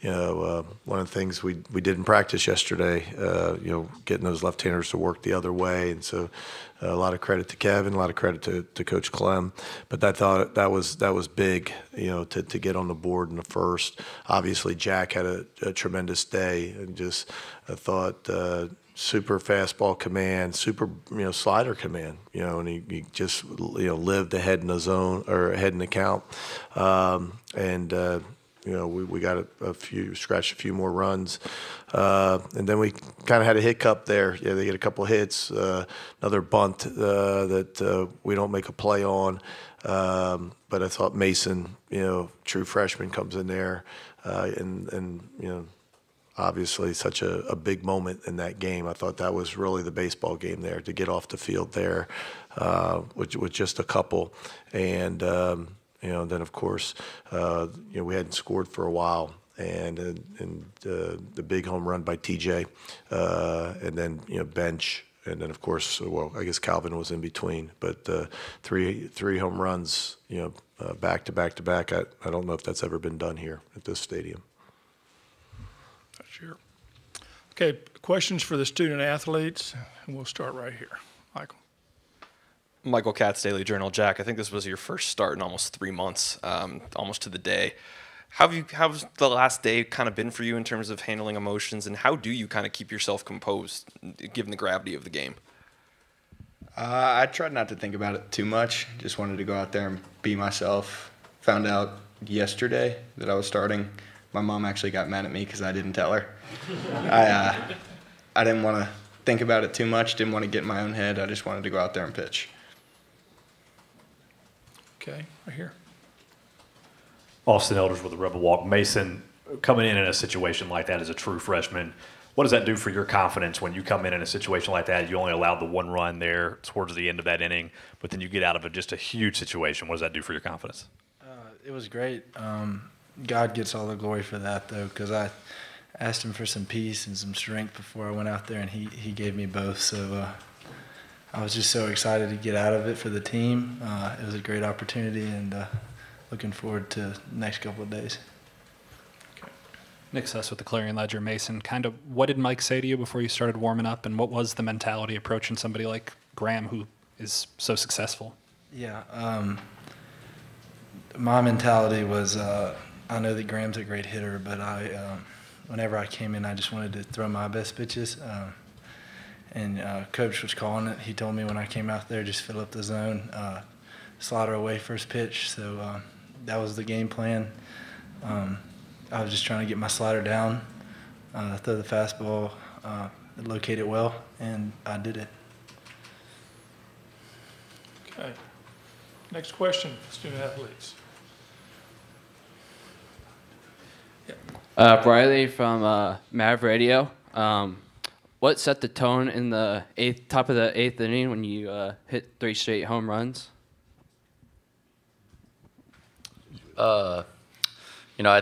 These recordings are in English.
one of the things we did in practice yesterday, getting those left-handers to work the other way. And so a lot of credit to Kevin, a lot of credit to Coach Clem. But I thought that was big, to get on the board in the first. Obviously, Jack had a tremendous day, and just I thought super fastball command, super slider command, and he just lived ahead in the zone or ahead in the count, we got scratched a few more runs, and then we kind of had a hiccup there. Yeah, they get a couple of hits, another bunt that we don't make a play on, but I thought Mason, true freshman, comes in there, and obviously such a big moment in that game. I thought that was really the baseball game there, to get off the field there with just a couple. And, then, of course, we hadn't scored for a while. And the big home run by TJ, and then, bench. And then, of course, I guess Calvin was in between. But three home runs, back to back to back. I don't know if that's ever been done here at this stadium. Sure. Okay, questions for the student athletes, and we'll start right here. Michael. Michael Katz, Daily Journal. Jack, I think this was your first start in almost 3 months, almost to the day. How's the last day kind of been for you in terms of handling emotions, and how do you kind of keep yourself composed given the gravity of the game? I tried not to think about it too much. Just wanted to go out there and be myself. Found out yesterday that I was starting. My mom actually got mad at me because I didn't tell her. I didn't want to think about it too much, didn't want to get in my own head. I just wanted to go out there and pitch. Okay, right here. Austin Elders with the Rebel Walk. Mason, coming in a situation like that as a true freshman, what does that do for your confidence when you come in a situation like that? You only allowed the one run there towards the end of that inning, but then you get out of just a huge situation. What does that do for your confidence? It was great. God gets all the glory for that, though, because I asked him for some peace and some strength before I went out there, and he gave me both. So I was just so excited to get out of it for the team. It was a great opportunity, and looking forward to the next couple of days. Okay. Nick Suss with the Clarion Ledger. Mason, kind of what did Mike say to you before you started warming up, and what was the mentality approaching somebody like Graham, who is so successful? Yeah, my mentality was I know that Graham's a great hitter, but whenever I came in, I just wanted to throw my best pitches. And Coach was calling it. He told me when I came out there, just fill up the zone, slider away first pitch. So that was the game plan. I was just trying to get my slider down, throw the fastball, locate it well, and I did it. Okay. Next question, student athletes. Briley from Mav Radio. What set the tone in the top of the eighth inning when you hit 3 straight home runs? I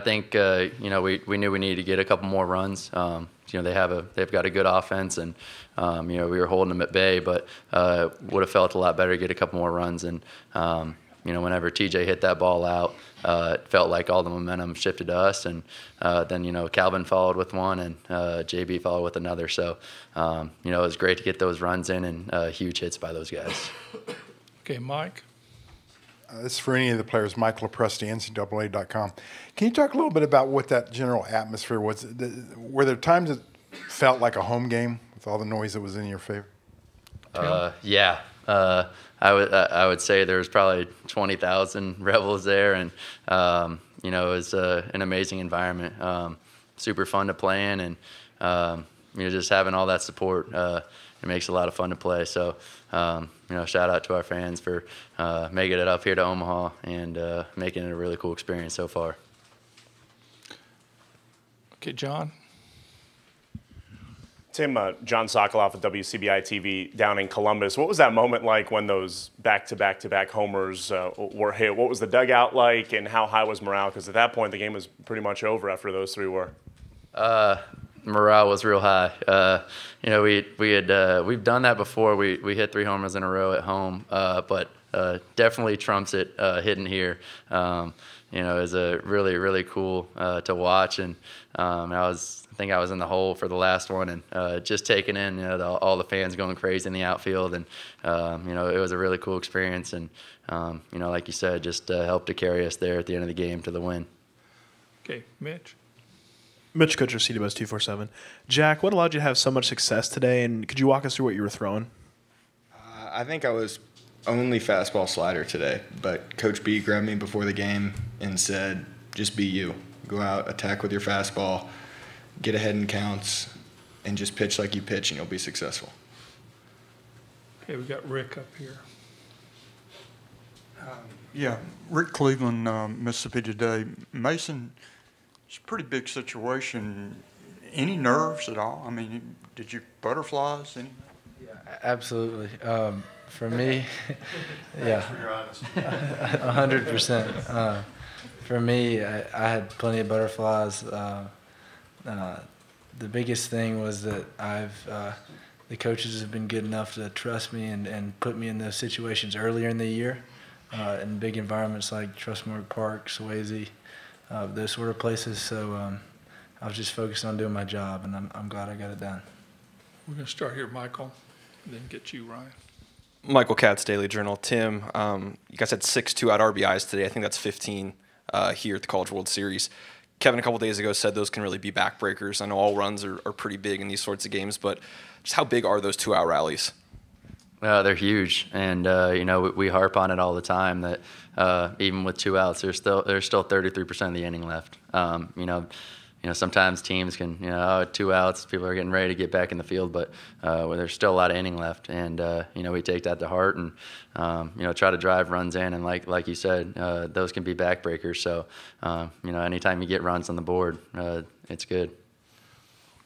think we knew we needed to get a couple more runs. They've got a good offense, and we were holding them at bay, but would have felt a lot better to get a couple more runs. And whenever TJ hit that ball out, it felt like all the momentum shifted to us, and then Calvin followed with one, and JB followed with another. So it was great to get those runs in, and huge hits by those guys. Okay, Mike. This is for any of the players. Mike LaPresti, NCAA.com. Can you talk a little bit about what that general atmosphere was? Were there times it felt like a home game with all the noise that was in your favor? Yeah. I would say there was probably 20,000 Rebels there, and it was an amazing environment. Super fun to play in, and just having all that support, it makes it a lot of fun to play. So shout out to our fans for making it up here to Omaha and making it a really cool experience so far. Okay, John. Tim, John Sokoloff with WCBI TV down in Columbus. What was that moment like when those back-to-back-to-back homers were hit? What was the dugout like, and how high was morale? Because at that point, the game was pretty much over after those three were. Morale was real high. We've done that before. We hit 3 homers in a row at home, but definitely trumps it hitting here. You know, it was a really cool to watch, and I think I was in the hole for the last one, and just taking in, you know, all the fans going crazy in the outfield, and you know, it was a really cool experience, and you know, like you said, just helped to carry us there at the end of the game to the win. Okay, Mitch. Mitch Kutcher, CWS 247. Jack, what allowed you to have so much success today, and could you walk us through what you were throwing? I think I was only fastball slider today, but Coach B grabbed me before the game and said, just be you. Go out, attack with your fastball, get ahead in counts, and just pitch like you pitch, and you'll be successful. Okay, we got Rick up here. Yeah, Rick Cleveland, Mississippi Today. Mason, it's a pretty big situation. Any nerves at all? I mean, did you butterflies? Any? Yeah, absolutely. For me, yeah, 100%. For me, I had plenty of butterflies. The biggest thing was that the coaches have been good enough to trust me and put me in those situations earlier in the year, in big environments like Trustmark Park, Swayze, those sort of places. So I was just focused on doing my job, and I'm glad I got it done. We're going to start here, Michael, and then get you, Ryan. Michael Katz, Daily Journal. Tim, you guys had 6 2-out RBIs today. I think that's 15 here at the College World Series. Kevin, a couple days ago, said those can really be backbreakers. I know all runs are pretty big in these sorts of games, but just how big are those 2-out rallies? They're huge, and you know, we harp on it all the time that even with 2 outs, there's still 33% of the inning left. You know, sometimes teams can, you know, 2 outs, people are getting ready to get back in the field, but there's still a lot of inning left, and you know, we take that to heart and you know, try to drive runs in, and like you said, those can be backbreakers. So you know, anytime you get runs on the board, it's good.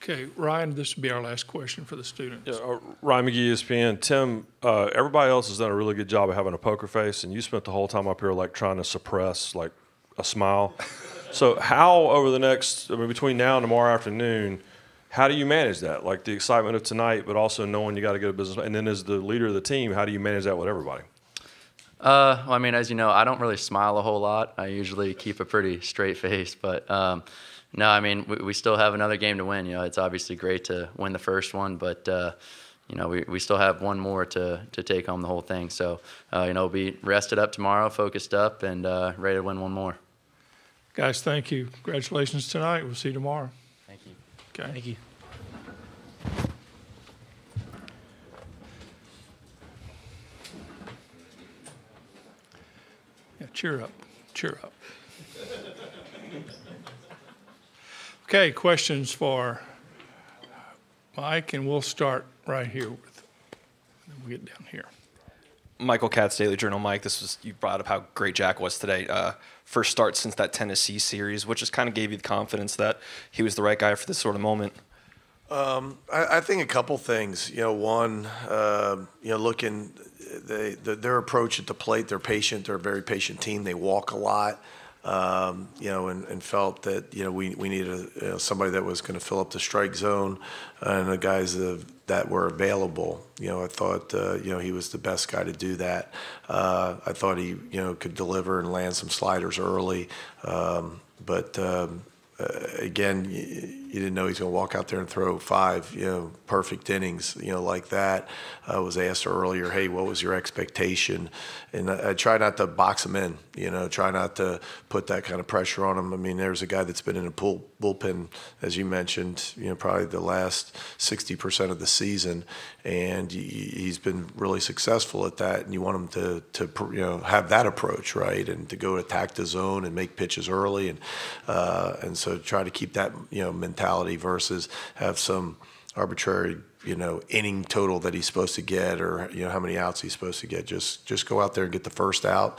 Okay, Ryan, this will be our last question for the students. Yeah, Ryan McGee, ESPN. Tim, everybody else has done a really good job of having a poker face, and you spent the whole time up here like trying to suppress like a smile. So how over the next, I mean, between now and tomorrow afternoon, how do you manage that? Like the excitement of tonight, but also knowing you got to go to business. And then as the leader of the team, how do you manage that with everybody? Well, I mean, as you know, I don't really smile a whole lot. I usually keep a pretty straight face, but no, I mean, we still have another game to win. You know, it's obviously great to win the first one, but you know, we still have one more to take home the whole thing. So, you know, we'll be rested up tomorrow, focused up, and ready to win one more. Guys, thank you. Congratulations tonight. We'll see you tomorrow. Thank you. Okay. Thank you. Yeah, cheer up. Cheer up. Okay, questions for Mike, and we'll start right here with, we'll get down here. Michael Katz, Daily Journal. Mike, you brought up how great Jack was today. First start since that Tennessee series, which just kind of gave you the confidence that he was the right guy for this sort of moment. I think a couple things. You know, one, you know, looking their approach at the plate. They're patient. They're a very patient team. They walk a lot. You know, and felt that, you know, we needed somebody that was going to fill up the strike zone, and the guys that were available. You know, I thought, you know, he was the best guy to do that. I thought he, you know, could deliver and land some sliders early, but again, you didn't know he's going to walk out there and throw 5, you know, perfect innings, you know, like that. I was asked earlier, hey, what was your expectation? And I try not to box him in, you know, try not to put that kind of pressure on him. I mean, there's a guy that's been in a bullpen, as you mentioned, you know, probably the last 60% of the season, and he's been really successful at that. And you want him to you know, have that approach, right, and to go attack the zone and make pitches early, and so try to keep that, you know, mentality versus have some arbitrary, you know, inning total that he's supposed to get, or, you know, how many outs he's supposed to get. Just go out there and get the first out,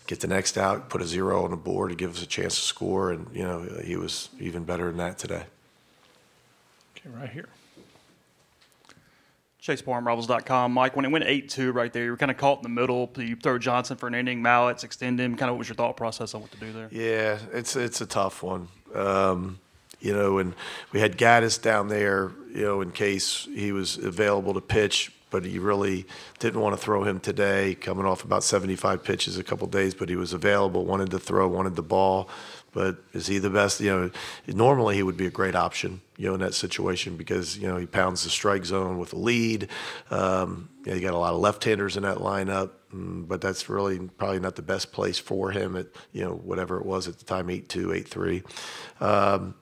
get the next out, put a 0 on the board to give us a chance to score, and, you know, he was even better than that today. Okay, right here. ChaseBarnRivals.com. Mike, when it went 8-2 right there, you were kind of caught in the middle. You throw Johnson for an inning, Mallets, extend him. Kind of what was your thought process on what to do there? Yeah, it's a tough one. You know, and we had Gaddis down there, you know, in case he was available to pitch. but he really didn't want to throw him today, coming off about 75 pitches a couple days, but he was available, wanted to throw, wanted the ball. But is he the best? Normally he would be a great option, in that situation because, he pounds the strike zone with a lead. You got a lot of left-handers in that lineup, but that's really probably not the best place for him at, whatever it was at the time, 8-2, 8-3.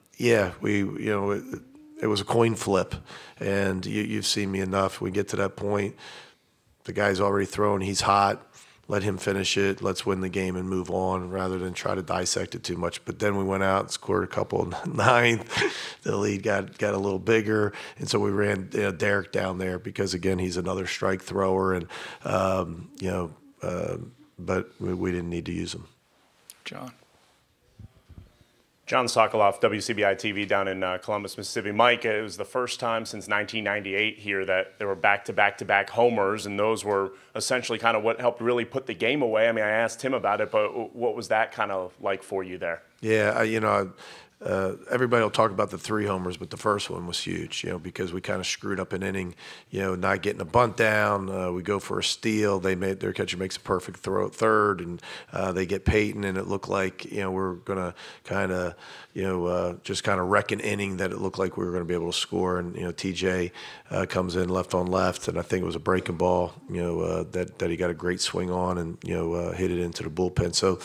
It was a coin flip, and you've seen me enough. We get to that point, the guy's already thrown, he's hot. Let him finish it. Let's win the game and move on rather than try to dissect it too much. But then we went out and scored a couple in the ninth. The lead got a little bigger. And so we ran Derek down there because, again, he's another strike thrower. And, but we didn't need to use him. John Sokoloff, WCBI TV down in Columbus, Mississippi. Mike, it was the first time since 1998 here that there were back-to-back homers, and those were essentially kind of what helped really put the game away. I mean, I asked Tim about it, but what was that kind of like for you there? Yeah, everybody will talk about the 3 homers, but the first one was huge, because we kind of screwed up an inning, not getting a bunt down. We go for a steal. Their catcher makes a perfect throw at third, and they get Peyton, and it looked like, we're going to kind of, just kind of wreck an inning that it looked like we were going to be able to score. And, TJ comes in left on left, and I think it was a breaking ball, that he got a great swing on and, hit it into the bullpen. So,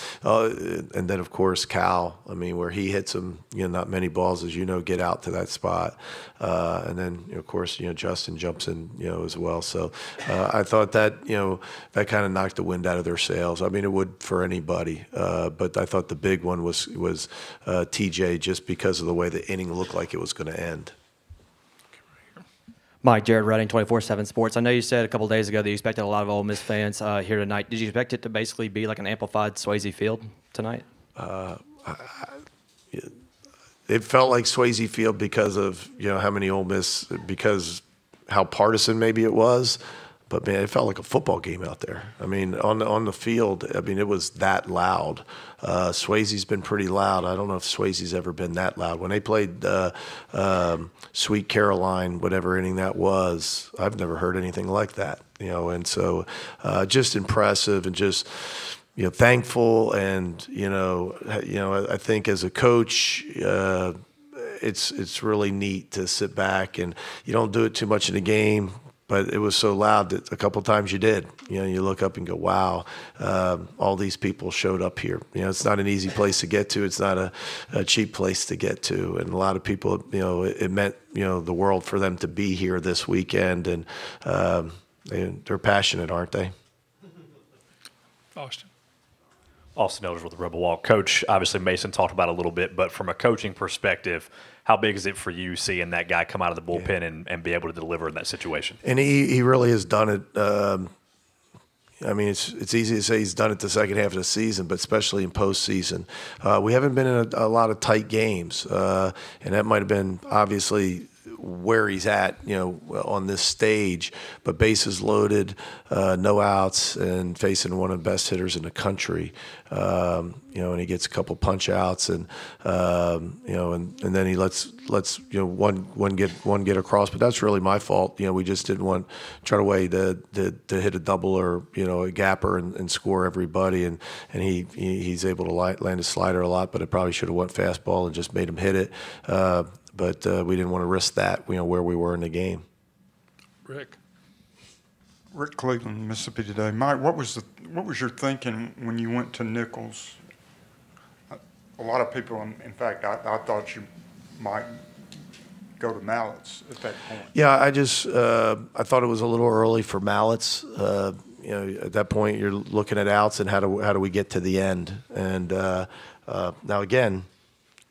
and then, of course, Cal, where he hits him, not many balls, as get out to that spot. And then, of course, Justin jumps in, as well. So I thought that, that kind of knocked the wind out of their sails. It would for anybody. But I thought the big one was TJ, just because of the way the inning looked like it was going to end. Mike, Jared Redding, 24/7 Sports. I know you said a couple days ago that you expected a lot of Ole Miss fans here tonight. Did you expect it to basically be like an amplified Swayze Field tonight? It felt like Swayze Field because of how many Ole Miss, because how partisan maybe it was, but man, it felt like a football game out there. On the field, it was that loud. Swayze's been pretty loud. I don't know if Swayze's ever been that loud. When they played Sweet Caroline, whatever inning that was, I've never heard anything like that. And so just impressive and just. Thankful, and I think as a coach, it's really neat to sit back, and you don't do it too much in the game, but it was so loud that a couple times you did. You look up and go, wow, all these people showed up here. It's not an easy place to get to. It's not a cheap place to get to, and a lot of people, it meant the world for them to be here this weekend, and they're passionate, aren't they? Austin Elders with the Rebel Walk. Coach, obviously Mason talked about it a little bit, but from a coaching perspective, how big is it for you seeing that guy come out of the bullpen and be able to deliver in that situation? And he really has done it. It's easy to say he's done it the second half of the season, but especially in postseason. We haven't been in a lot of tight games, and that might have been obviously where he's at, on this stage, but bases loaded, no outs, and facing one of the best hitters in the country, and he gets a couple punch outs, and and then he lets one get across, but that's really my fault. We just didn't try to hit a double or a gapper and score everybody, and he's able to land a slider a lot, but it probably should have went fastball and just made him hit it. But we didn't want to risk that, where we were in the game. Rick Cleveland, Mississippi Today. Mike, what was your thinking when you went to Nichols? A lot of people, in fact, I thought you might go to Mallets at that point. Yeah, I thought it was a little early for Mallets. At that point, you're looking at outs and how do we get to the end? And now again,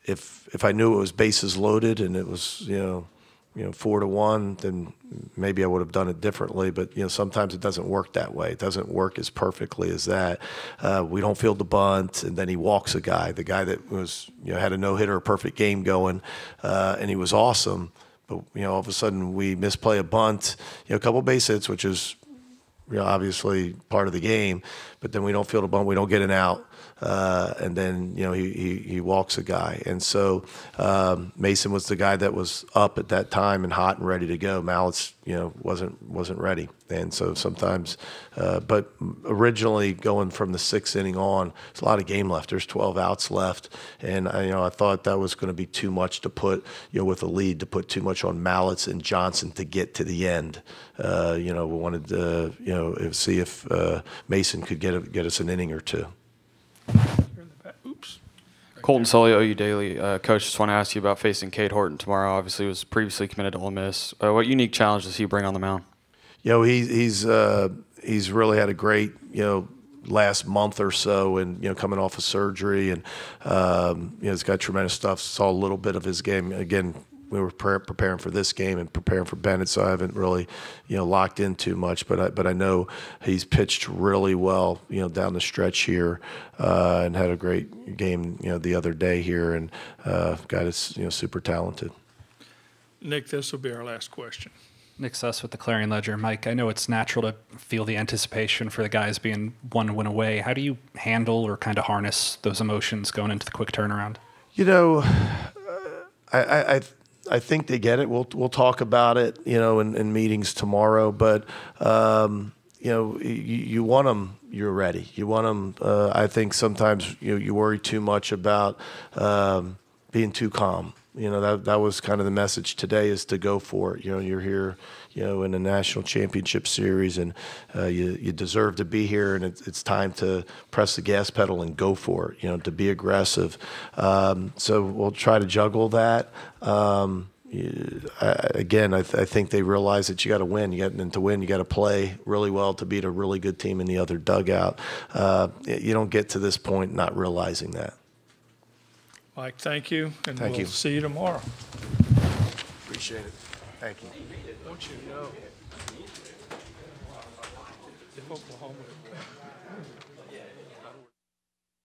if I knew it was bases loaded and it was 4-1, then maybe I would have done it differently. But sometimes it doesn't work that way. It doesn't work as perfectly as that. We don't field the bunt, and then he walks a guy. The guy that was had a no-hitter, a perfect game going, and he was awesome. But all of a sudden we misplay a bunt, a couple base hits, which is obviously part of the game. But then we don't field a bunt. We don't get an out. and then he walks a guy. And so Mason was the guy that was up at that time and hot and ready to go. Mallett's wasn't ready. And so sometimes, but originally going from the 6th inning on, there's a lot of game left. There's 12 outs left, and I thought that was going to be too much to put, with a lead, to put too much on Mallets and Johnson to get to the end. We wanted to, see if Mason could get us an inning or two. Oops. Colton Sully, OU Daily. Coach, just want to ask you about facing Cade Horton tomorrow. Obviously, was previously committed to Ole Miss. What unique challenge does he bring on the mound? He's really had a great last month or so, and coming off of surgery, and he's got tremendous stuff. Saw a little bit of his game again. We were preparing for this game and preparing for Bennett, so I haven't really locked in too much. But I know he's pitched really well down the stretch here, and had a great game the other day here, and guy is super talented. Nick, this will be our last question. Nick Suss with the Clarion Ledger. Mike, I know it's natural to feel the anticipation for the guys being one win away. How do you handle or kind of harness those emotions going into the quick turnaround? I think they get it. We'll talk about it, in meetings tomorrow. But you want them. You're ready. You want them. I think sometimes you worry too much about being too calm. That was kind of the message today, is to go for it. You're here, in a national championship series, and you deserve to be here, and it's time to press the gas pedal and go for it, to be aggressive. So we'll try to juggle that. I think they realize that you got to win. And to win, you got to play really well to beat a really good team in the other dugout. You don't get to this point not realizing that. Mike, thank you, and Thank we'll you. see you tomorrow. Appreciate it. Thank you. Don't you know if Oklahoma